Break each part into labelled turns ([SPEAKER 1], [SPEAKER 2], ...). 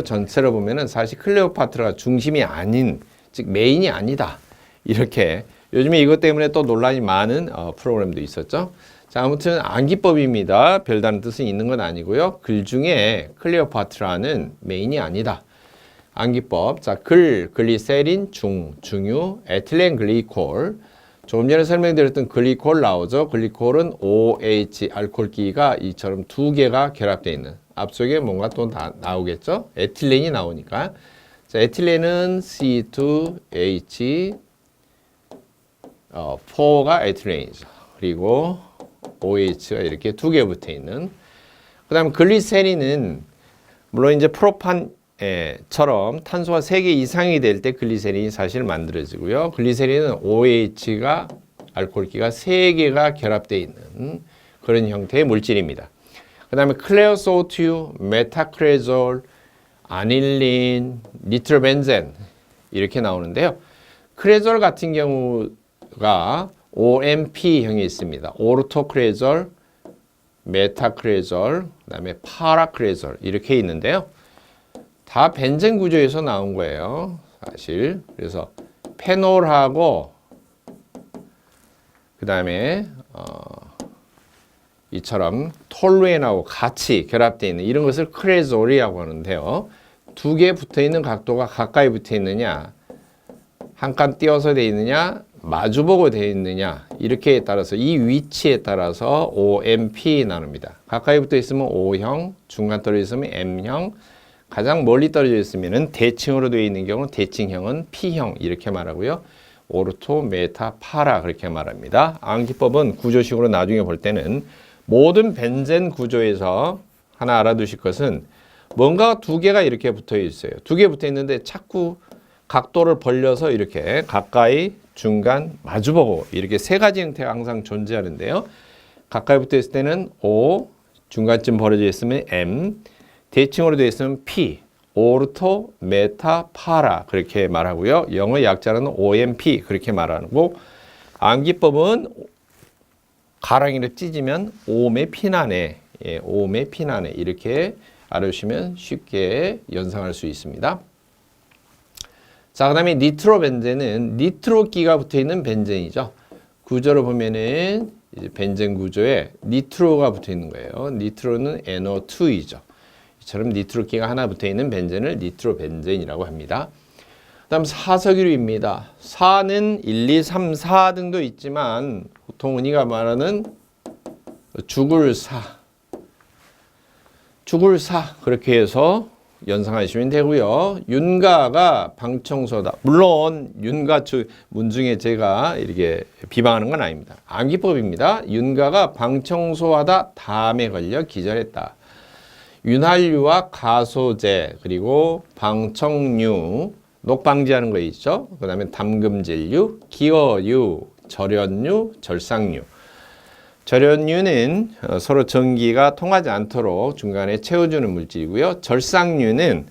[SPEAKER 1] 전체를 보면은 사실 클레오파트라가 중심이 아닌, 즉 메인이 아니다. 이렇게 요즘에 이것 때문에 또 논란이 많은 프로그램도 있었죠. 자, 아무튼 암기법입니다. 별다른 뜻은 있는 건 아니고요. 글 중에 클레오파트라는 메인이 아니다. 암기법. 자, 글리세린, 중유, 에틸렌 글리콜. 조금 전에 설명드렸던 글리콜 나오죠. 글리콜은 OH 알코올기가 이처럼 두 개가 결합되어 있는. 앞쪽에 뭔가 또 나오겠죠. 에틸렌이 나오니까. 자, 에틸렌은 C2H 4가 에틸렌이죠. 그리고 OH가 이렇게 두 개 붙어 있는. 그 다음에 글리세린은 물론 이제 프로판처럼 탄소가 3개 이상이 될 때 글리세린이 사실 만들어지고요. 글리세린은 OH가 알코올기가 3개가 결합되어 있는 그런 형태의 물질입니다. 그 다음에 클레오소투, 메타크레졸, 아닐린, 니트로벤젠 이렇게 나오는데요. 크레졸 같은 경우가 OMP형이 있습니다. 오르토크레졸, 메타크레졸, 그 다음에 파라크레졸 이렇게 있는데요. 다 벤젠 구조에서 나온 거예요. 사실. 그래서 페놀하고 그 다음에 이처럼 톨루엔하고 같이 결합되어 있는 이런 것을 크레졸이라고 하는데요. 두 개 붙어 있는 각도가 가까이 붙어 있느냐, 한 칸 띄어서 되어 있느냐, 마주보고 되어 있느냐, 이렇게 따라서 이 위치에 따라서 OMP 나눕니다. 가까이 붙어 있으면 O형, 중간 떨어져 있으면 M형, 가장 멀리 떨어져 있으면 대칭으로 되어 있는 경우는 대칭형은 P형 이렇게 말하고요. 오르토, 메타, 파라 그렇게 말합니다. 암기법은 구조식으로 나중에 볼 때는 모든 벤젠 구조에서 하나 알아두실 것은 뭔가 두 개가 이렇게 붙어 있어요. 두 개 붙어 있는데 자꾸 각도를 벌려서 이렇게 가까이, 중간, 마주보고 이렇게 세 가지 형태가 항상 존재하는데요. 가까이 붙어 있을 때는 O, 중간쯤 벌어져 있으면 M, 대칭으로 되어 있으면 P, 오르토, 메타, 파라 그렇게 말하고요. 영어 약자는 OMP 그렇게 말하고 암기법은 가랑이를 찢으면 오음의 피난에, 오음의 피난에 이렇게 알아주시면 쉽게 연상할 수 있습니다. 자, 그 다음에 니트로벤젠은 니트로기가 붙어 있는 벤젠이죠. 구조를 보면은 이제 벤젠 구조에 니트로가 붙어 있는 거예요. 니트로는 NO2이죠. 이처럼 니트로기가 하나 붙어 있는 벤젠을 니트로벤젠이라고 합니다. 그 다음 사석유리입니다. 4는 1, 2, 3, 4등도 있지만 보통 우리가 말하는 죽을 사 그렇게 해서 연상하시면 되고요. 윤가가 방청소다. 물론 윤가 문중에 제가 이렇게 비방하는 건 아닙니다. 암기법입니다. 윤가가 방청소하다 담에 걸려 기절했다. 윤활유와 가소제 그리고 방청류 녹방지하는 거 있죠. 그 다음에 담금질류, 기어유, 절연유, 절상유. 절연유는 서로 전기가 통하지 않도록 중간에 채워주는 물질이고요. 절상유는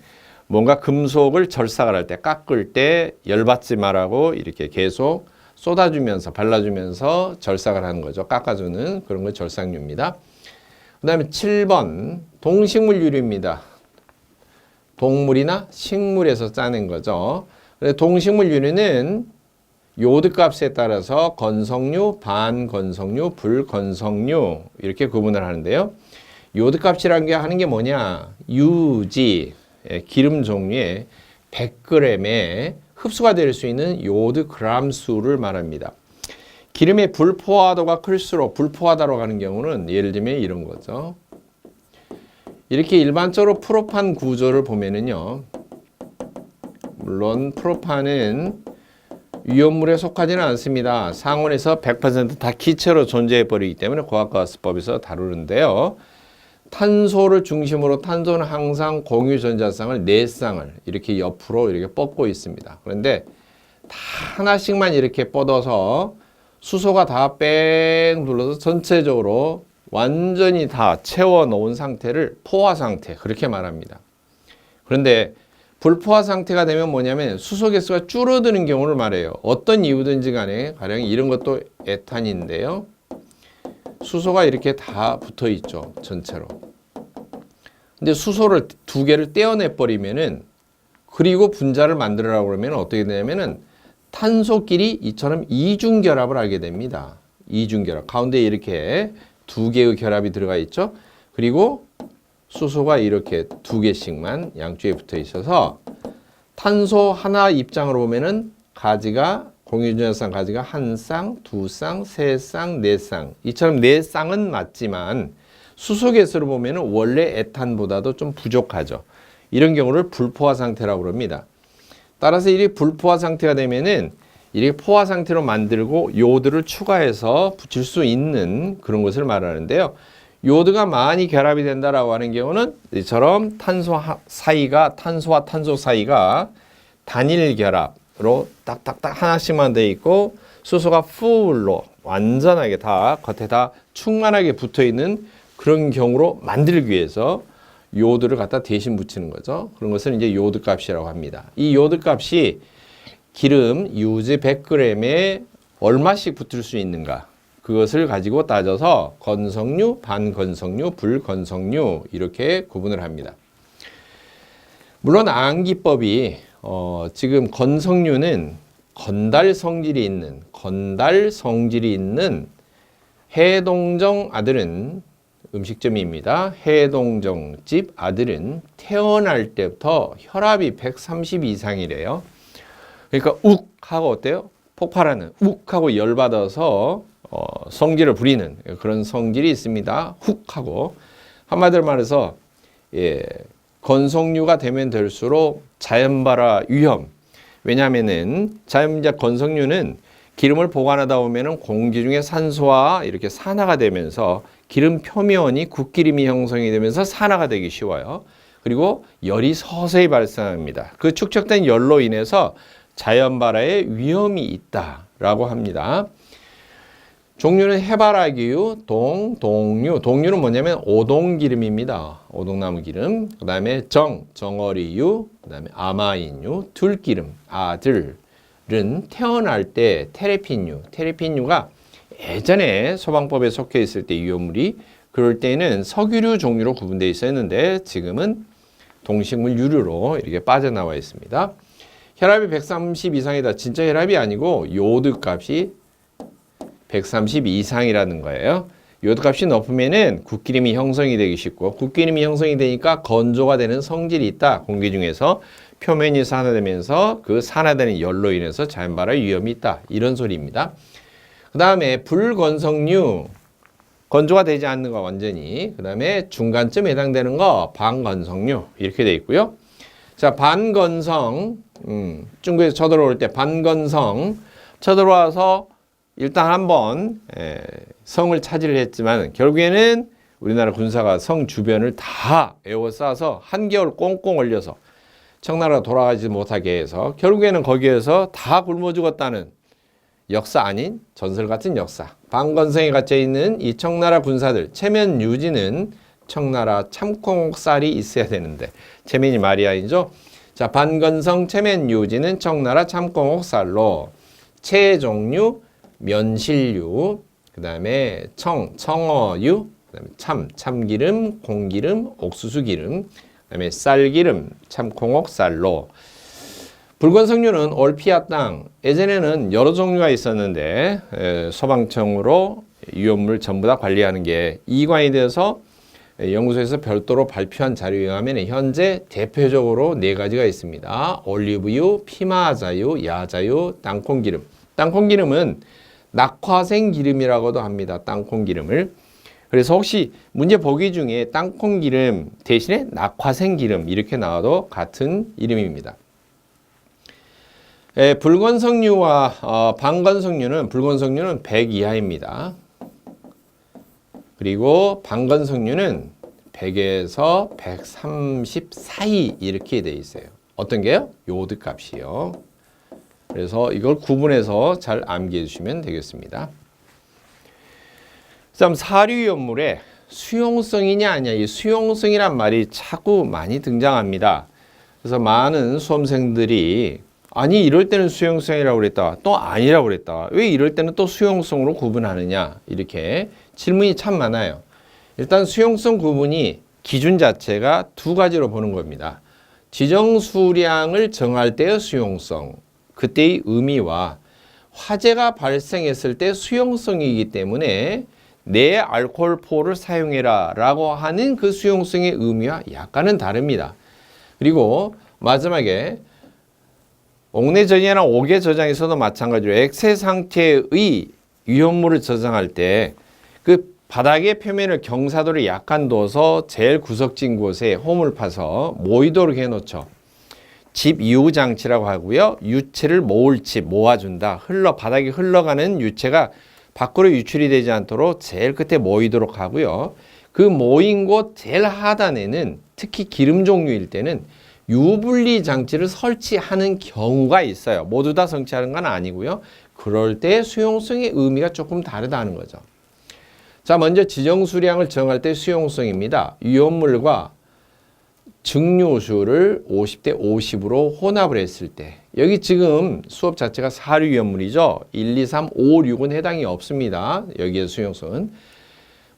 [SPEAKER 1] 뭔가 금속을 절삭을 할 때, 깎을 때 열받지 말라고 이렇게 계속 쏟아주면서 발라주면서 절삭을 하는 거죠. 깎아주는 그런 걸 절상유입니다. 그 다음에 7번 동식물유류입니다. 동물이나 식물에서 짜낸 거죠. 동식물 유류는 요드 값에 따라서 건성류, 반건성류, 불건성류 이렇게 구분을 하는데요. 요드 값이라는 게 하는 게 뭐냐? 유지, 기름 종류의 100g에 흡수가 될 수 있는 요드 그램 수를 말합니다. 기름의 불포화도가 클수록 불포화도로 가는 경우는 예를 들면 이런 거죠. 이렇게 일반적으로 프로판 구조를 보면은요. 물론 프로판은 위험물에 속하지는 않습니다. 상온에서 100% 다 기체로 존재해 버리기 때문에 고압가스법에서 다루는데요. 탄소를 중심으로 탄소는 항상 공유 전자쌍을 4쌍을 이렇게 옆으로 이렇게 뻗고 있습니다. 그런데 다 하나씩만 이렇게 뻗어서 수소가 다 뺑 둘러서 전체적으로 완전히 다 채워 놓은 상태를 포화 상태 그렇게 말합니다. 그런데 불포화 상태가 되면 뭐냐면 수소 개수가 줄어드는 경우를 말해요. 어떤 이유든지 간에 가령 이런 것도 에탄인데요. 수소가 이렇게 다 붙어 있죠. 전체로. 근데 수소를 두 개를 떼어내 버리면은 그리고 분자를 만들으라고 그러면 어떻게 되냐면은 탄소끼리 이처럼 이중결합을 하게 됩니다. 이중결합. 가운데 이렇게 두 개의 결합이 들어가 있죠. 그리고 수소가 이렇게 두 개씩만 양쪽에 붙어 있어서 탄소 하나 입장으로 보면은 가지가 공유전자쌍 가지가 한 쌍, 두 쌍, 세 쌍, 네 쌍. 이처럼 네 쌍은 맞지만 수소 개수로 보면은 원래 에탄보다도 좀 부족하죠. 이런 경우를 불포화 상태라고 그럽니다. 따라서 이 불포화 상태가 되면은 이렇게 포화 상태로 만들고 요오드를 추가해서 붙일 수 있는 그런 것을 말하는데요. 요오드가 많이 결합이 된다라고 하는 경우는 이처럼 탄소와 탄소 사이가 단일 결합으로 딱딱딱 하나씩만 돼 있고 수소가 풀로 완전하게 다 겉에 다 충만하게 붙어 있는 그런 경우로 만들기 위해서 요오드를 갖다 대신 붙이는 거죠. 그런 것을 이제 요오드 값이라고 합니다. 이 요오드 값이 기름 유지 100g에 얼마씩 붙을 수 있는가? 그것을 가지고 따져서 건성류, 반건성류, 불건성류 이렇게 구분을 합니다. 물론 암기법이 지금 건성류는 건달 성질이 있는 해동정 아들은 음식점입니다. 해동정집 아들은 태어날 때부터 혈압이 130 이상이래요. 그러니까 욱 하고 어때요? 폭발하는 욱 하고 열받아서 성질을 부리는 그런 성질이 있습니다. 훅 하고 한마디로 말해서 건성류가 되면 될수록 자연발화 위험. 왜냐하면은 건성류는 기름을 보관하다 보면은 공기 중에 산소와 이렇게 산화가 되면서 기름 표면이 국기름이 형성이 되면서 산화가 되기 쉬워요. 그리고 열이 서서히 발생합니다. 그 축적된 열로 인해서 자연발화의 위험이 있다라고 합니다. 종류는 해바라기유, 동류. 동류는 뭐냐면 오동기름입니다. 오동나무 기름. 그 다음에 정어리유, 그 다음에 아마인유, 들기름, 아들은 태어날 때 테레핀유가 예전에 소방법에 속해 있을 때 위험물이 그럴 때는 석유류 종류로 구분되어 있었는데 지금은 동식물 유류로 이렇게 빠져나와 있습니다. 혈압이 130 이상이다. 진짜 혈압이 아니고 요오드 값이 130 이상이라는 거예요. 요오드 값이 높으면은 국기름이 형성이 되기 쉽고 국기름이 형성이 되니까 건조가 되는 성질이 있다. 공기 중에서 표면이 산화되면서 그 산화되는 열로 인해서 자연발화 위험이 있다. 이런 소리입니다. 그 다음에 불건성류, 건조가 되지 않는 거 완전히. 그 다음에 중간쯤 해당되는 거 반건성류 이렇게 돼 있고요. 자, 반건성, 중국에서 쳐들어올 때 반건성 쳐들어와서 일단 한번 성을 차지를 했지만 결국에는 우리나라 군사가 성 주변을 다 에워싸서 한겨울 꽁꽁 얼려서 청나라가 돌아가지 못하게 해서 결국에는 거기에서 다 굶어 죽었다는 역사 아닌 전설 같은 역사. 반건성에 갇혀 있는 이 청나라 군사들, 체면 유지는 청나라 참콩옥살이 있어야 되는데 체면이 말이 아니죠. 자, 반건성 체면 유지는 청나라 참콩옥살로 체종류, 면실류, 그 다음에 청어유, 그 다음에 참기름, 공기름, 옥수수기름, 그 다음에 쌀기름, 참콩옥살로. 불건성류는 올피아 땅, 예전에는 여러 종류가 있었는데 소방청으로 위험물 전부 다 관리하는 게 이관이 돼서 연구소에서 별도로 발표한 자료에 의하면 현재 대표적으로 4가지가 있습니다. 올리브유, 피마자유, 야자유, 땅콩기름. 땅콩기름은 낙화생 기름이라고도 합니다. 땅콩기름을. 그래서 혹시 문제 보기 중에 땅콩기름 대신에 낙화생 기름 이렇게 나와도 같은 이름입니다. 불건성류와 반건성류는 불건성류는 100 이하입니다. 그리고 반건성류는 100에서 130 사이 이렇게 돼 있어요. 어떤 게요? 요오드 값이요. 그래서 이걸 구분해서 잘 암기해 주시면 되겠습니다. 다음 사료연물의 수용성이냐 아니냐, 이 수용성이란 말이 자꾸 많이 등장합니다. 그래서 많은 수험생들이 아니 이럴 때는 수용성이라고 그랬다, 또 아니라고 그랬다, 왜 이럴 때는 또 수용성으로 구분하느냐 이렇게 질문이 참 많아요. 일단 수용성 구분이 기준 자체가 두 가지로 보는 겁니다. 지정 수량을 정할 때의 수용성, 그때의 의미와 화재가 발생했을 때 수용성이기 때문에 내 알코올포를 사용해라 라고 하는 그 수용성의 의미와 약간은 다릅니다. 그리고 마지막에 옥내저장이나 옥외 저장에서도 마찬가지로 액체 상태의 위험물을 저장할 때 그 바닥의 표면을 경사도를 약간 둬서 제일 구석진 곳에 홈을 파서 모이도록 해놓죠. 집 이후 장치라고 하고요. 유체를 모을 집, 모아준다. 바닥에 흘러가는 유체가 밖으로 유출이 되지 않도록 제일 끝에 모이도록 하고요. 그 모인 곳 제일 하단에는 특히 기름 종류일 때는 유분리 장치를 설치하는 경우가 있어요. 모두 다 설치하는 건 아니고요. 그럴 때 수용성의 의미가 조금 다르다는 거죠. 자, 먼저 지정 수량을 정할 때 수용성입니다. 위험물과 증류수를 50대 50으로 혼합을 했을 때, 여기 지금 수업 자체가 사류 위험물이죠. 1, 2, 3, 5, 6은 해당이 없습니다. 여기에 수용성은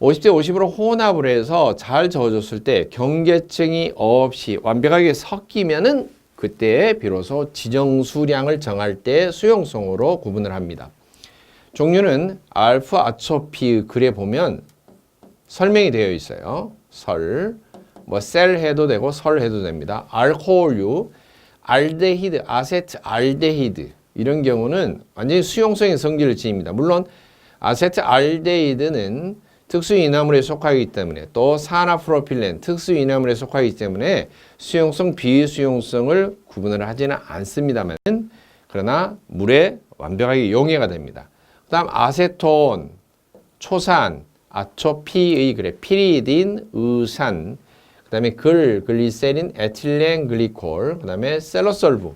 [SPEAKER 1] 50대 50으로 혼합을 해서 잘 저어줬을 때 경계층이 없이 완벽하게 섞이면은 그때 비로소 지정 수량을 정할 때 수용성으로 구분을 합니다. 종류는 알파 아초피 글에 보면 설명이 되어 있어요. 셀 해도 되고 설 해도 됩니다. 알코올류, 알데히드, 아세트 알데히드 이런 경우는 완전히 수용성의 성질을 지닙니다. 물론 아세트 알데히드는 특수인화물에 속하기 때문에 또 산화프로필렌 특수인화물에 속하기 때문에 수용성, 비수용성을 구분을 하지는 않습니다만 그러나 물에 완벽하게 용해가 됩니다. 그 다음 아세톤, 초산, 아초피의 피리딘, 의산, 그 다음에 글리세린, 에틸렌 글리콜, 그 다음에 셀러솔브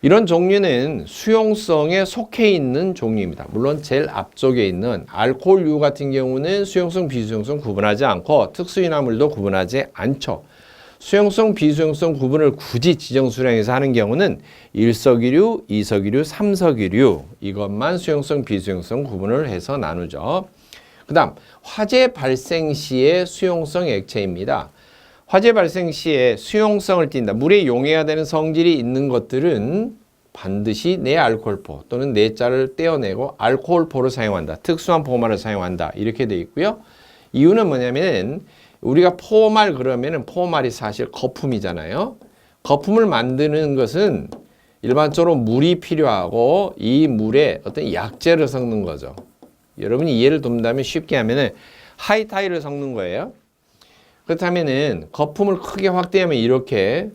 [SPEAKER 1] 이런 종류는 수용성에 속해 있는 종류입니다. 물론 제일 앞쪽에 있는 알코올류 같은 경우는 수용성, 비수용성 구분하지 않고 특수인화물도 구분하지 않죠. 수용성, 비수용성 구분을 굳이 지정 수량에서 하는 경우는 1석유류, 2석유류, 3석유류 이것만 수용성, 비수용성 구분을 해서 나누죠. 그 다음 화재 발생 시의 수용성 액체입니다. 화재 발생 시에 수용성을 띈다. 물에 용해가 되는 성질이 있는 것들은 반드시 내알코올포 또는 내자를 떼어내고 알코올포를 사용한다. 특수한 포말을 사용한다. 이렇게 되어 있고요. 이유는 뭐냐면 우리가 포말 그러면은 포말이 사실 거품이잖아요. 거품을 만드는 것은 일반적으로 물이 필요하고 이 물에 어떤 약재를 섞는 거죠. 여러분이 이해를 돕는다면 쉽게 하면은 하이타이를 섞는 거예요. 그렇다면은 거품을 크게 확대하면 이렇게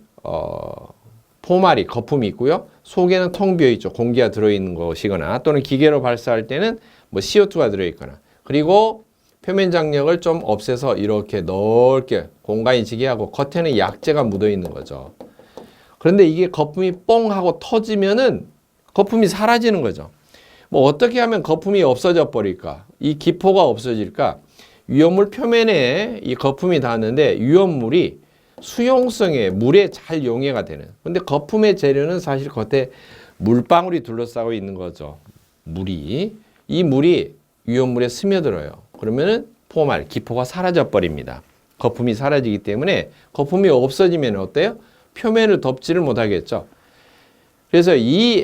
[SPEAKER 1] 포말이 거품이 있고요. 속에는 텅 비어 있죠. 공기가 들어있는 것이거나 또는 기계로 발사할 때는 뭐 CO2가 들어있거나 그리고 표면 장력을 좀 없애서 이렇게 넓게 공간이 지게 하고 겉에는 약재가 묻어 있는 거죠. 그런데 이게 거품이 뽕 하고 터지면은 거품이 사라지는 거죠. 뭐 어떻게 하면 거품이 없어져 버릴까? 이 기포가 없어질까? 위험물 표면에 이 거품이 닿았는데 위험물이 수용성에 물에 잘 용해가 되는. 근데 거품의 재료는 사실 겉에 물방울이 둘러싸고 있는 거죠. 이 물이 위험물에 스며들어요. 그러면은 포말, 기포가 사라져 버립니다. 거품이 사라지기 때문에 거품이 없어지면 어때요? 표면을 덮지를 못하겠죠. 그래서 이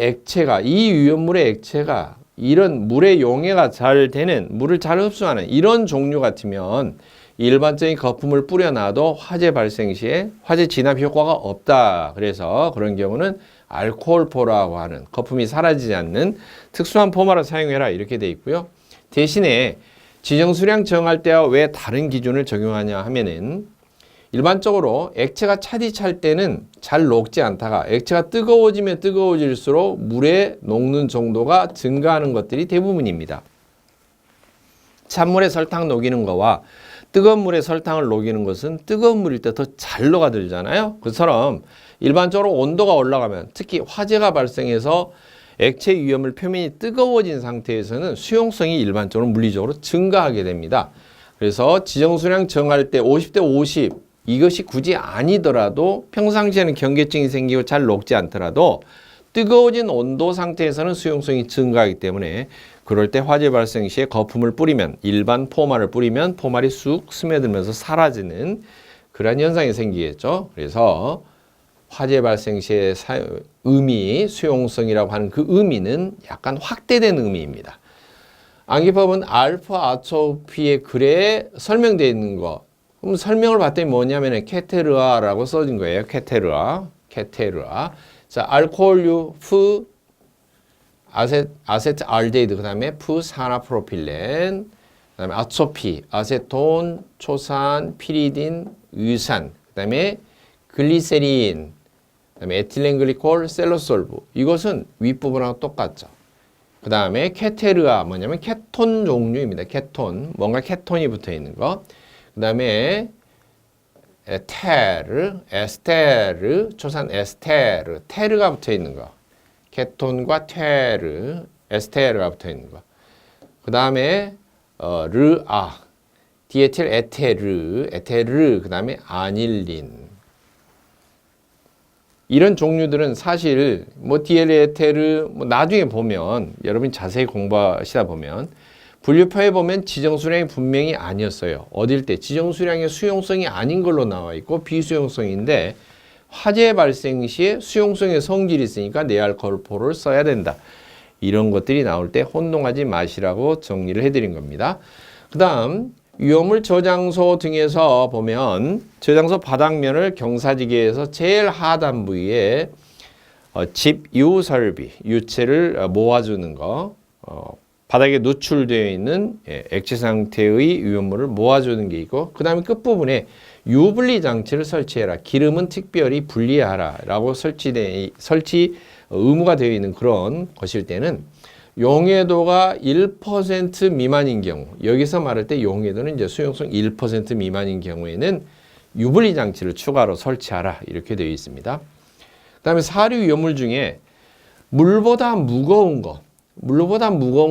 [SPEAKER 1] 위험물의 액체가 이런 물의 용해가 잘 되는, 물을 잘 흡수하는 이런 종류 같으면 일반적인 거품을 뿌려놔도 화재 발생 시에 화재 진압 효과가 없다. 그래서 그런 경우는 알코올포라고 하는 거품이 사라지지 않는 특수한 포말을 사용해라 이렇게 돼 있고요. 대신에 지정 수량 정할 때와 왜 다른 기준을 적용하냐 하면은 일반적으로 액체가 차디찰 때는 잘 녹지 않다가 액체가 뜨거워지면 뜨거워질수록 물에 녹는 정도가 증가하는 것들이 대부분입니다. 찬물에 설탕 녹이는 거와 뜨거운 물에 설탕을 녹이는 것은 뜨거운 물일 때 더 잘 녹아들잖아요. 그처럼 일반적으로 온도가 올라가면 특히 화재가 발생해서 액체 위험물 표면이 뜨거워진 상태에서는 수용성이 일반적으로 물리적으로 증가하게 됩니다. 그래서 지정 수량 정할 때 50대 50 이것이 굳이 아니더라도 평상시에는 경계증이 생기고 잘 녹지 않더라도 뜨거워진 온도 상태에서는 수용성이 증가하기 때문에 그럴 때 화재 발생 시에 거품을 뿌리면 일반 포말을 뿌리면 포말이 쑥 스며들면서 사라지는 그런 현상이 생기겠죠. 그래서 화재 발생 시의 의미, 수용성이라고 하는 그 의미는 약간 확대된 의미입니다. 암기법은 알파 아토피의 글에 설명되어 있는 거. 그럼 설명을 봤더니 뭐냐면 케테르아라고 써진 거예요. 케테르아. 자, 알코올류 프 아세트알데히드 그다음에 푸산화프로필렌 그다음에 아토피, 아세톤, 초산, 피리딘, 유산 그다음에 글리세린 그다음에 에틸렌글리콜, 셀로솔브 이것은 윗부분하고 똑같죠. 그 다음에 케테르아 뭐냐면 케톤 종류입니다. 케톤 뭔가 케톤이 붙어 있는 거. 그 다음에 에테르, 에스테르, 초산 에스테르, 테르가 붙어 있는 거. 케톤과 테르, 에스테르가 붙어 있는 거. 그 다음에 르아, 디에틸 에테르, 그 다음에 아닐린. 이런 종류들은 사실 뭐 디엘에테르 뭐 나중에 보면 여러분이 자세히 공부하시다 보면 분류표에 보면 지정수량이 분명히 아니었어요. 어딜 때 지정수량의 수용성이 아닌 걸로 나와 있고 비수용성인데 화재 발생 시에 수용성의 성질이 있으니까 네알콜포를 써야 된다. 이런 것들이 나올 때 혼동하지 마시라고 정리를 해드린 겁니다. 그 다음 위험물 저장소 등에서 보면 저장소 바닥면을 경사지기에서 제일 하단 부위에 집유 설비, 유체를 모아주는 거, 바닥에 노출되어 있는 액체 상태의 위험물을 모아주는 게 있고 그 다음에 끝부분에 유분리 장치를 설치해라. 기름은 특별히 분리하라 라고 설치 의무가 되어 있는 그런 것일 때는 용해도가 1% 미만인 경우, 여기서 말할 때 용해도는 이제 수용성 1% 미만인 경우에는 유분리 장치를 추가로 설치하라 이렇게 되어 있습니다. 그 다음에 사류 위험물 중에 물보다 무거운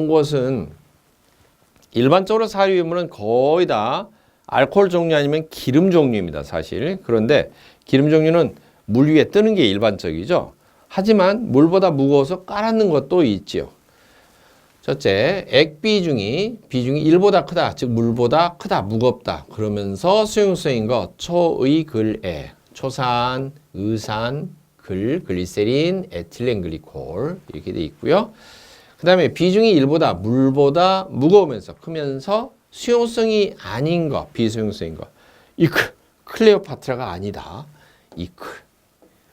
[SPEAKER 1] 것은 일반적으로 사류 위험물은 거의 다 알코올 종류 아니면 기름 종류입니다, 사실. 그런데 기름 종류는 물 위에 뜨는 게 일반적이죠. 하지만 물보다 무거워서 깔아놓는 것도 있지요. 첫째, 액 비중이 1보다 크다, 즉 물보다 크다, 무겁다. 그러면서 수용성인 거 초의 글에 초산, 의산, 글리세린, 에틸렌글리콜 이렇게 돼 있고요. 그 다음에 비중이 1보다 물보다 무거우면서 크면서 수용성이 아닌 거, 비수용성인 거. 이클, 클레오파트라가 아니다. 이클.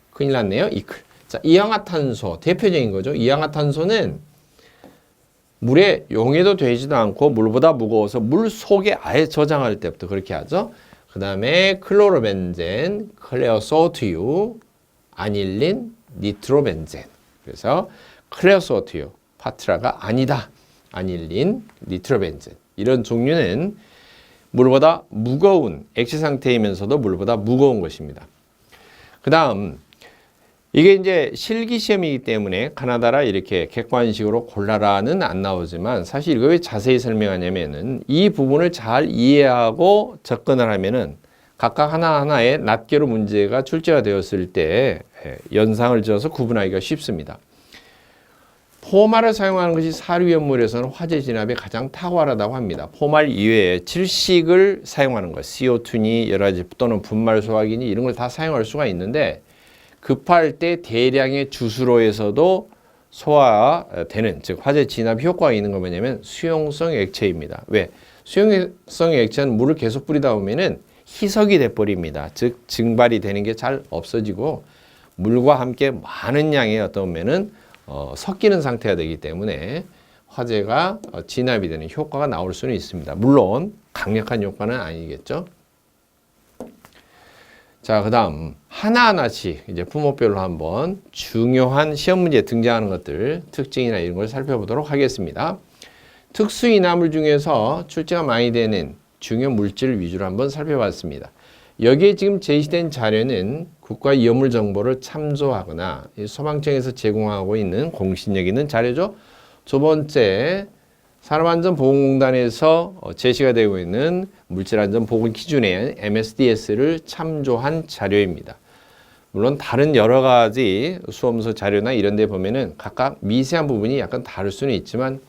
[SPEAKER 1] 큰일 났네요. 이클. 자, 이氧화탄소 대표적인 거죠. 이氧화탄소는 물에 용해도 되지도 않고 물보다 무거워서 물 속에 아예 저장할 때부터 그렇게 하죠. 그 다음에 클로로벤젠, 클레오소트유, 아닐린, 니트로벤젠. 그래서 클레오소트유, 파트라가 아니다. 아닐린, 니트로벤젠. 이런 종류는 물보다 무거운 액체 상태이면서도 물보다 무거운 것입니다. 그 다음 이게 이제 실기 시험이기 때문에 가나다라 이렇게 객관식으로 골라라는 안 나오지만 사실 이거 왜 자세히 설명하냐면은 이 부분을 잘 이해하고 접근을 하면은 각각 하나하나의 낱개로 문제가 출제가 되었을 때 연상을 지어서 구분하기가 쉽습니다. 포말을 사용하는 것이 사료연물에서는 화재 진압에 가장 탁월하다고 합니다. 포말 이외에 질식을 사용하는 것, CO2니 여러 가지 또는 분말 소화기니 이런 걸 다 사용할 수가 있는데 급할 때 대량의 주수로에서도 소화되는, 즉 화재 진압 효과가 있는 건 뭐냐면 수용성 액체입니다. 왜? 수용성 액체는 물을 계속 뿌리다 보면은 희석이 돼버립니다. 즉 증발이 되는 게 잘 없어지고 물과 함께 많은 양의 어떤 면은 섞이는 상태가 되기 때문에 화재가 진압이 되는 효과가 나올 수는 있습니다. 물론 강력한 효과는 아니겠죠. 자, 그 다음 하나하나씩 이제 품목별로 한번 중요한 시험 문제에 등장하는 것들 특징이나 이런 걸 살펴보도록 하겠습니다. 특수인화물 중에서 출제가 많이 되는 중요 물질 위주로 한번 살펴봤습니다. 여기에 지금 제시된 자료는 국가 위험물 정보를 참조하거나 소방청에서 제공하고 있는 공신력 있는 자료죠. 두 번째, 산업안전보건공단에서 제시가 되고 있는 물질안전보건 기준의 MSDS를 참조한 자료입니다. 물론 다른 여러 가지 수험서 자료나 이런 데 보면은 각각 미세한 부분이 약간 다를 수는 있지만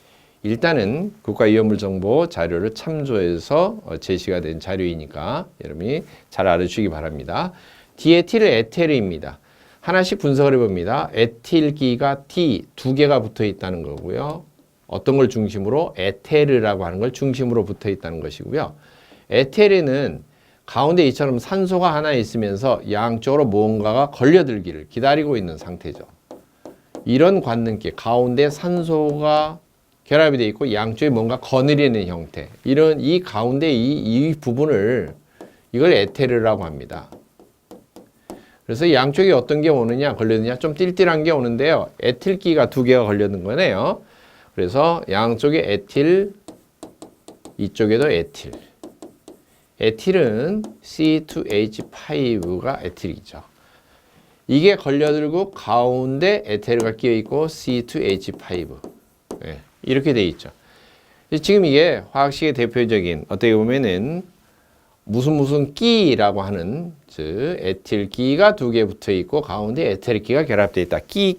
[SPEAKER 1] 일단은 국가위험물정보 자료를 참조해서 제시가 된 자료이니까 여러분이 잘 알아주시기 바랍니다. 디에틸 에테르입니다. 하나씩 분석을 해봅니다. 에틸기가 D 두 개가 붙어 있다는 거고요. 어떤 걸 중심으로? 에테르라고 하는 걸 중심으로 붙어 있다는 것이고요. 에테르는 가운데 이처럼 산소가 하나 있으면서 양쪽으로 뭔가가 걸려들기를 기다리고 있는 상태죠. 이런 관능기, 가운데 산소가 결합이 되어 있고 양쪽에 뭔가 거느리는 형태. 이런 이 가운데 이 부분을 이걸 에테르라고 합니다. 그래서 양쪽에 어떤 게 오느냐, 걸리느냐, 좀 띨띨한 게 오는데요. 에틸기가 두 개가 걸려는 거네요. 그래서 양쪽에 에틸, 이쪽에도 에틸. 에틸은 C2H5가 에틸이죠. 이게 걸려들고 가운데 에테르가 끼어 있고 C2H5. 네, 이렇게 돼 있죠. 지금 이게 화학식의 대표적인 어떻게 보면은 무슨 끼라고 하는 즉 에틸기가 두 개 붙어 있고 가운데 에테르기가 결합되어 있다. 끼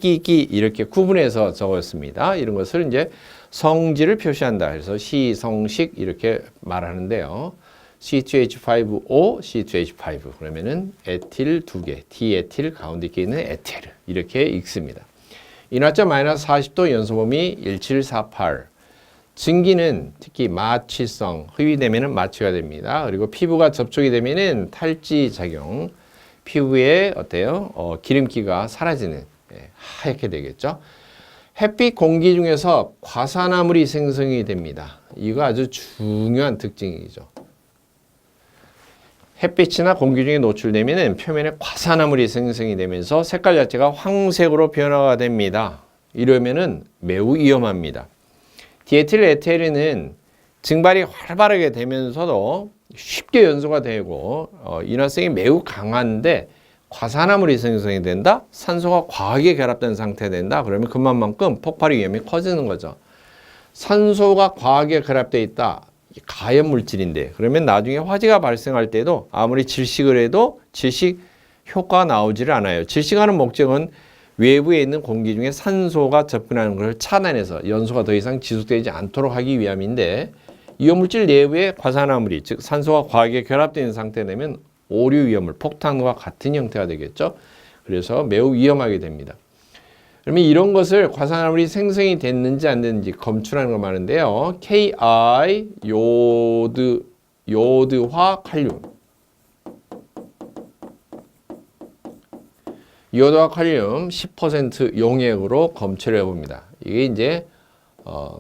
[SPEAKER 1] 이렇게 구분해서 적었습니다. 이런 것을 이제 성질을 표시한다. 그래서 시성식 이렇게 말하는데요. C2H5O, C2H5 그러면은 에틸 두 개, 디에틸 가운데 끼어 있는 에테르 이렇게 읽습니다. 인화점 마이너스 40도 연소범위 1748. 증기는 특히 마취성, 흡입되면은 마취가 됩니다. 그리고 피부가 접촉이 되면은 탈지 작용, 피부에 어때요? 기름기가 사라지는 하얗게 되겠죠. 햇빛 공기 중에서 과산화물이 생성이 됩니다. 이거 아주 중요한 특징이죠. 햇빛이나 공기 중에 노출되면은 표면에 과산화물이 생성이 되면서 색깔 자체가 황색으로 변화가 됩니다. 이러면은 매우 위험합니다. 디에틸 에테르는 증발이 활발하게 되면서도 쉽게 연소가 되고 인화성이 매우 강한데 과산화물이 생성이 된다? 산소가 과하게 결합된 상태가 된다? 그러면 그만큼 폭발의 위험이 커지는 거죠. 산소가 과하게 결합되어 있다. 가연 물질인데 그러면 나중에 화재가 발생할 때도 아무리 질식을 해도 질식 효과가 나오지를 않아요. 질식하는 목적은 외부에 있는 공기 중에 산소가 접근하는 것을 차단해서 연소가 더 이상 지속되지 않도록 하기 위함인데 이온물질 내부에 과산화물이 즉 산소가 과하게 결합되어 있는 상태 되면 오류 위험물, 폭탄과 같은 형태가 되겠죠. 그래서 매우 위험하게 됩니다. 그러면 이런 것을 과산화물이 생성이 됐는지 안 됐는지 검출하는 거 많은데요. KI 요드화 칼륨. 이오드와 칼륨 10% 용액으로 검출해 봅니다. 이게 이제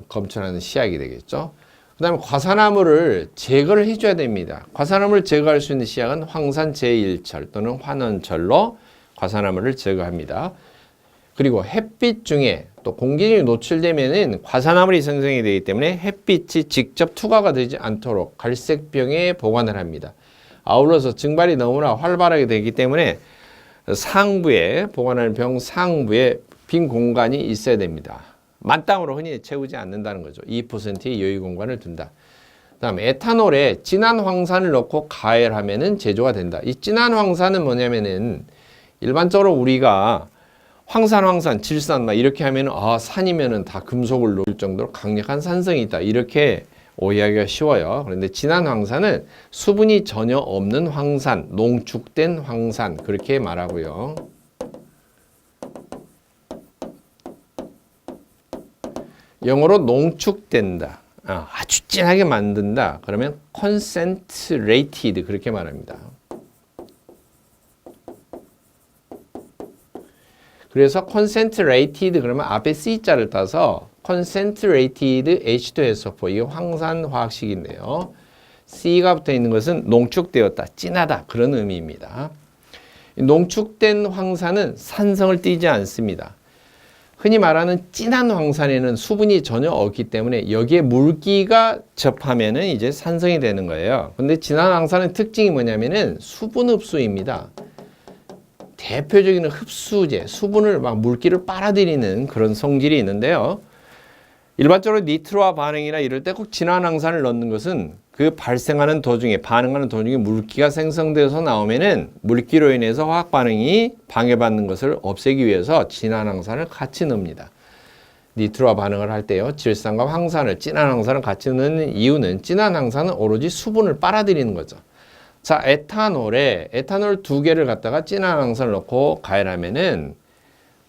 [SPEAKER 1] 검출하는 시약이 되겠죠. 그 다음에 과산화물을 제거를 해줘야 됩니다. 과산화물을 제거할 수 있는 시약은 황산 제1철 또는 환원철로 과산화물을 제거합니다. 그리고 햇빛 중에 또 공기 중에 노출되면은 과산화물이 생성이 되기 때문에 햇빛이 직접 투과가 되지 않도록 갈색병에 보관을 합니다. 아울러서 증발이 너무나 활발하게 되기 때문에 상부에 보관하는 병 상부에 빈 공간이 있어야 됩니다. 만땅으로 흔히 채우지 않는다는 거죠. 2%의 여유 공간을 둔다. 그다음에 에탄올에 진한 황산을 넣고 가열하면은 제조가 된다. 이 진한 황산은 뭐냐면은 일반적으로 우리가 황산, 질산 막 이렇게 하면은 산이면은 다 금속을 놓을 정도로 강력한 산성이 있다. 이렇게 오해하기가 쉬워요. 그런데 진한 황산은 수분이 전혀 없는 황산, 농축된 황산 그렇게 말하고요. 영어로 농축된다. 아주 진하게 만든다. 그러면 concentrated 그렇게 말합니다. 그래서 concentrated 그러면 앞에 C자를 따서 concentrated H2SO4 이게 황산 화학식인데요. C가 붙어 있는 것은 농축되었다, 진하다 그런 의미입니다. 농축된 황산은 산성을 띠지 않습니다. 흔히 말하는 진한 황산에는 수분이 전혀 없기 때문에 여기에 물기가 접하면은 이제 산성이 되는 거예요. 근데 진한 황산의 특징이 뭐냐면은 수분 흡수입니다. 대표적인 흡수제, 수분을 막 물기를 빨아들이는 그런 성질이 있는데요. 일반적으로 니트로와 반응이나 이럴 때 꼭 진한 황산을 넣는 것은 그 발생하는 도중에 반응하는 도중에 물기가 생성되어서 나오면은 물기로 인해서 화학 반응이 방해받는 것을 없애기 위해서 진한 항산을 같이 넣습니다. 니트로와 반응을 할 때요. 질산과 황산을 진한 항산을 같이 넣는 이유는 진한 항산은 오로지 수분을 빨아들이는 거죠. 자, 에탄올 두 개를 갖다가 진한 항산을 넣고 가열하면은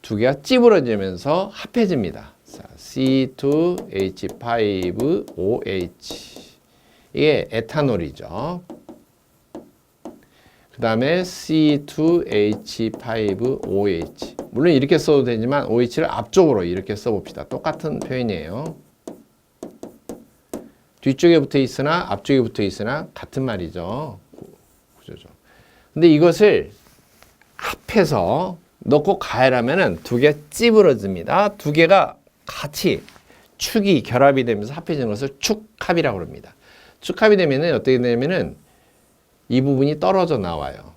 [SPEAKER 1] 두 개가 찌부러지면서 합해집니다. 자, C2H5OH 이게 에탄올이죠. 그 다음에 C2H5OH 물론 이렇게 써도 되지만 OH를 앞쪽으로 이렇게 써봅시다. 똑같은 표현이에요. 뒤쪽에 붙어 있으나 앞쪽에 붙어 있으나 같은 말이죠. 구조죠. 근데 이것을 합해서 넣고 가열하면은 두 개가 찌부러집니다. 두 개가 같이 축이 결합이 되면서 합해지는 것을 축합이라고 합니다. 축합이 되면은 어떻게 되냐면은 이 부분이 떨어져 나와요.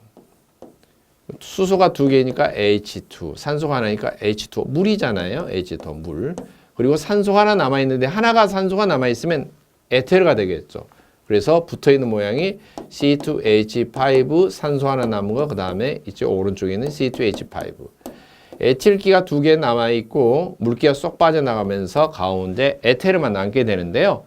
[SPEAKER 1] 수소가 두 개니까 H2, 산소가 하나니까 H2O, 물이잖아요. H2O, 물. 그리고 산소가 하나 남아있는데 하나가 산소가 남아있으면 에테르가 되겠죠. 그래서 붙어있는 모양이 C2H5, 산소 하나 남은 거, 그 다음에 이쪽 오른쪽에 있는 C2H5. 에틸기가 두 개 남아있고 물기가 쏙 빠져나가면서 가운데 에테르만 남게 되는데요.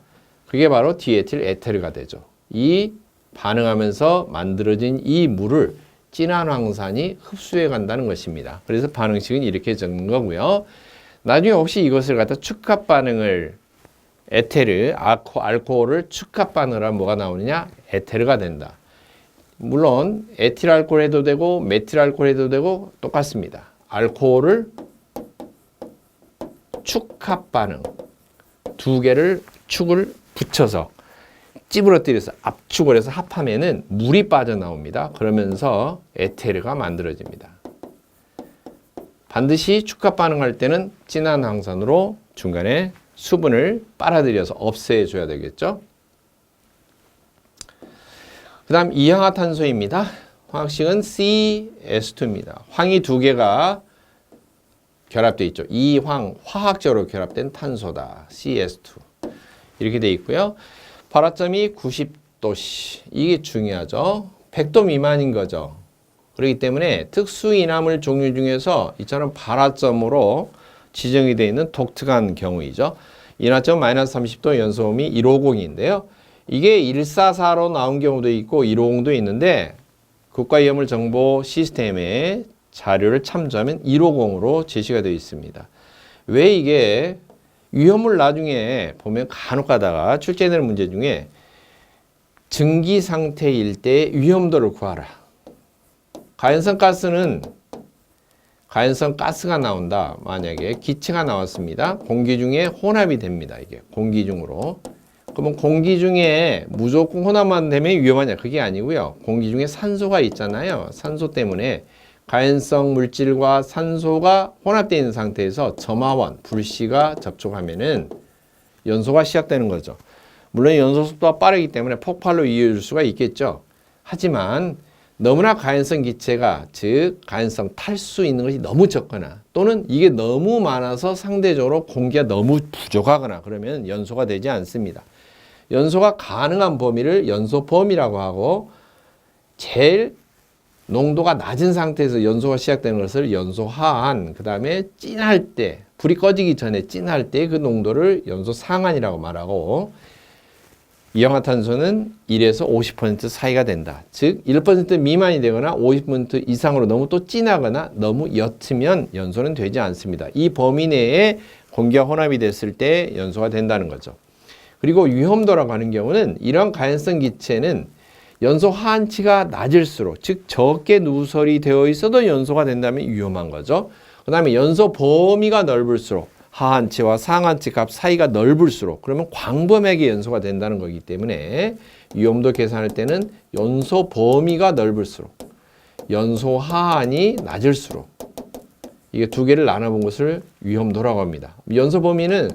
[SPEAKER 1] 그게 바로 디에틸 에테르가 되죠. 이 반응하면서 만들어진 이 물을 진한 황산이 흡수해 간다는 것입니다. 그래서 반응식은 이렇게 적는 거고요. 나중에 혹시 이것을 갖다 축합 반응을 에테르, 알코올을 축합 반응을 하면 뭐가 나오느냐? 에테르가 된다. 물론 에틸 알코올 해도 되고 메틸 알코올 해도 되고 똑같습니다. 알코올을 축합 반응 두 개를 축을 붙여서 찌부러뜨려서 압축을 해서 합하면은 물이 빠져나옵니다. 그러면서 에테르가 만들어집니다. 반드시 축합 반응할 때는 진한 황산으로 중간에 수분을 빨아들여서 없애줘야 되겠죠. 그 다음 이항화탄소입니다. 화학식은 CS2입니다. 황이 두 개가 결합되어 있죠. 이황, 화학적으로 결합된 탄소다. CS2. 이렇게 되어 있고요. 발화점이 90도씨. 이게 중요하죠. 100도 미만인 거죠. 그렇기 때문에 특수인화물 종류 중에서 이처럼 발화점으로 지정이 되어 있는 독특한 경우이죠. 인화점 마이너스 30도 연소음이 150인데요. 이게 144로 나온 경우도 있고 150도 있는데 국가위험물 정보 시스템에 자료를 참조하면 150으로 제시가 되어 있습니다. 왜 이게 위험물 나중에 보면 간혹 가다가 출제되는 문제 중에 증기 상태일 때 위험도를 구하라. 가연성 가스가 나온다. 만약에 기체가 나왔습니다. 공기 중에 혼합이 됩니다. 이게 공기 중으로. 그러면 공기 중에 무조건 혼합만 되면 위험하냐? 그게 아니고요. 공기 중에 산소가 있잖아요. 산소 때문에 가연성 물질과 산소가 혼합되어 있는 상태에서 점화원, 불씨가 접촉하면은 연소가 시작되는 거죠. 물론 연소 속도가 빠르기 때문에 폭발로 이어질 수가 있겠죠. 하지만 너무나 가연성 기체가, 즉 가연성 탈 수 있는 것이 너무 적거나 또는 이게 너무 많아서 상대적으로 공기가 너무 부족하거나 그러면 연소가 되지 않습니다. 연소가 가능한 범위를 연소 범위라고 하고 제일 농도가 낮은 상태에서 연소가 시작되는 것을 연소 하한, 그 다음에 찐할 때, 불이 꺼지기 전에 찐할 때 그 농도를 연소 상한이라고 말하고 이氧화탄소는 1에서 50% 사이가 된다. 즉 1% 미만이 되거나 50% 이상으로 너무 또 진하거나 너무 옅으면 연소는 되지 않습니다. 이 범위 내에 공기와 혼합이 됐을 때 연소가 된다는 거죠. 그리고 위험도라고 하는 경우는 이러한 가연성 기체는 연소 하한치가 낮을수록, 즉 적게 누설이 되어 있어도 연소가 된다면 위험한 거죠. 그 다음에 연소 범위가 넓을수록 하한치와 상한치 값 사이가 넓을수록 그러면 광범위하게 연소가 된다는 거기 때문에 위험도 계산할 때는 연소 범위가 넓을수록 연소 하한이 낮을수록 이게 두 개를 나눠본 것을 위험도라고 합니다. 연소 범위는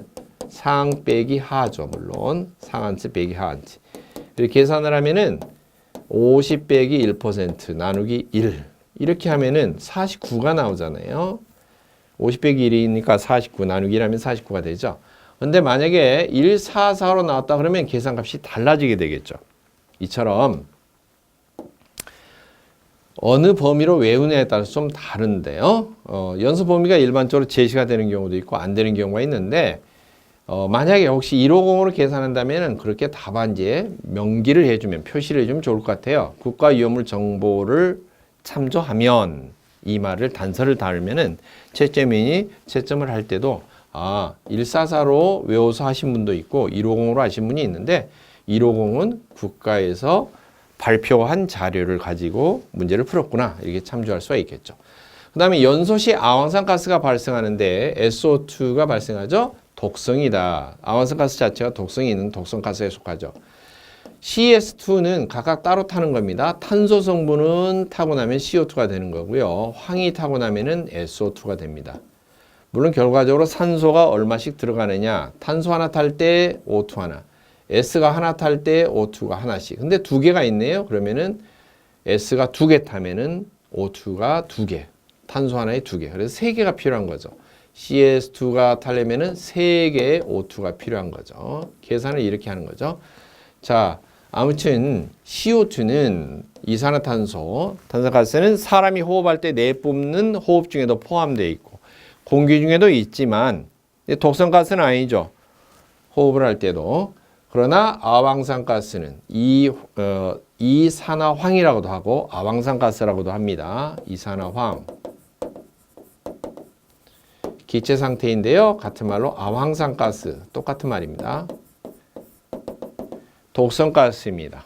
[SPEAKER 1] 상 빼기 하죠. 물론 상한치 빼기 하한치. 이렇게 계산을 하면은 50 빼기 1% 나누기 1 이렇게 하면은 49가 나오잖아요. 50 빼기 1이니까 49 나누기 1 하면 49가 되죠. 근데 만약에 144로 나왔다 그러면 계산값이 달라지게 되겠죠. 이처럼 어느 범위로 외우냐에 따라서 좀 다른데요. 연수 범위가 일반적으로 제시가 되는 경우도 있고 안 되는 경우가 있는데 만약에 혹시 150으로 계산한다면 그렇게 답안지에 명기를 해주면 표시를 해주면 좋을 것 같아요. 국가위험물 정보를 참조하면 이 말을 단서를 달면은 채점인이 채점을 할 때도 144로 외워서 하신 분도 있고 150으로 하신 분이 있는데 150은 국가에서 발표한 자료를 가지고 문제를 풀었구나 이렇게 참조할 수가 있겠죠. 그 다음에 연소 시 아황산가스가 발생하는데 SO2가 발생하죠. 독성이다. 아황산가스 자체가 독성이 있는 독성가스에 속하죠. CS2는 각각 따로 타는 겁니다. 탄소 성분은 타고 나면 CO2가 되는 거고요. 황이 타고 나면은 SO2가 됩니다. 물론 결과적으로 산소가 얼마씩 들어가느냐. 탄소 하나 탈 때 O2 하나. S가 하나 탈 때 O2가 하나씩. 근데 두 개가 있네요. 그러면은 S가 두 개 타면은 O2가 두 개. 탄소 하나에 두 개. 그래서 세 개가 필요한 거죠. CS2가 타려면은 세 개의 O2가 필요한 거죠. 계산을 이렇게 하는 거죠. 자, 아무튼 CO2는 이산화탄소, 탄소가스는 사람이 호흡할 때 내뿜는 호흡 중에도 포함되어 있고 공기 중에도 있지만 독성가스는 아니죠. 호흡을 할 때도. 그러나 아황산가스는 이산화황이라고도 하고 아황산가스라고도 합니다. 이산화황. 기체 상태인데요. 같은 말로 아황산가스. 똑같은 말입니다. 독성가스입니다.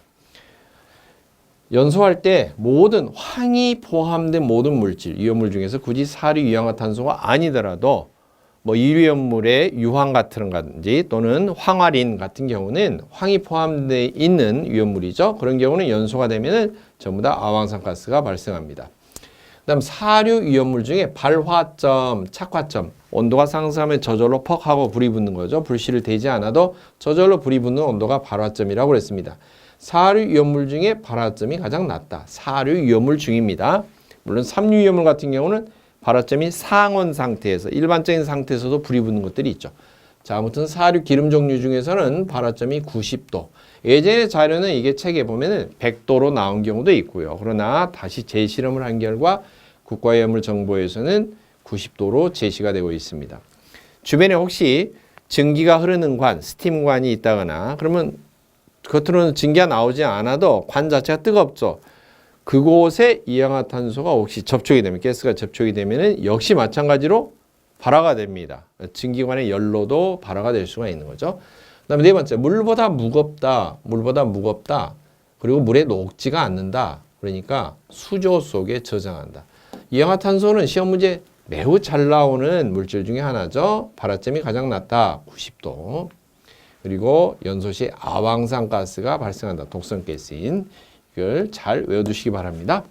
[SPEAKER 1] 연소할 때 모든 황이 포함된 모든 물질, 위험물 중에서 굳이 사류, 이산화탄소가 아니더라도 뭐 이위험물의 유황 같은 건지 또는 황화린 같은 경우는 황이 포함되어 있는 위험물이죠. 그런 경우는 연소가 되면은 전부 다 아황산가스가 발생합니다. 그다음 사류 위험물 중에 발화점, 착화점, 온도가 상승하면 저절로 퍽 하고 불이 붙는 거죠. 불씨를 대지 않아도 저절로 불이 붙는 온도가 발화점이라고 그랬습니다. 사류 위험물 중에 발화점이 가장 낮다. 사류 위험물 중입니다. 물론 삼류 위험물 같은 경우는 발화점이 상온 상태에서 일반적인 상태에서도 불이 붙는 것들이 있죠. 자, 아무튼 사류 기름 종류 중에서는 발화점이 90도. 예전의 자료는 이게 책에 보면은 100도로 나온 경우도 있고요. 그러나 다시 재실험을 한 결과 국가위험물 정보에서는 90도로 제시가 되고 있습니다. 주변에 혹시 증기가 흐르는 관, 스팀관이 있다거나 그러면 겉으로는 증기가 나오지 않아도 관 자체가 뜨겁죠. 그곳에 이산화탄소가 혹시 접촉이 되면, 가스가 접촉이 되면 역시 마찬가지로 발화가 됩니다. 증기관의 열로도 발화가 될 수가 있는 거죠. 그 다음에 네 번째, 물보다 무겁다. 그리고 물에 녹지가 않는다. 그러니까 수조 속에 저장한다. 이산화탄소는 시험 문제 매우 잘 나오는 물질 중에 하나죠. 발화점이 가장 낮다. 90도. 그리고 연소시 아황산가스가 발생한다. 독성가스인. 이걸 잘 외워두시기 바랍니다.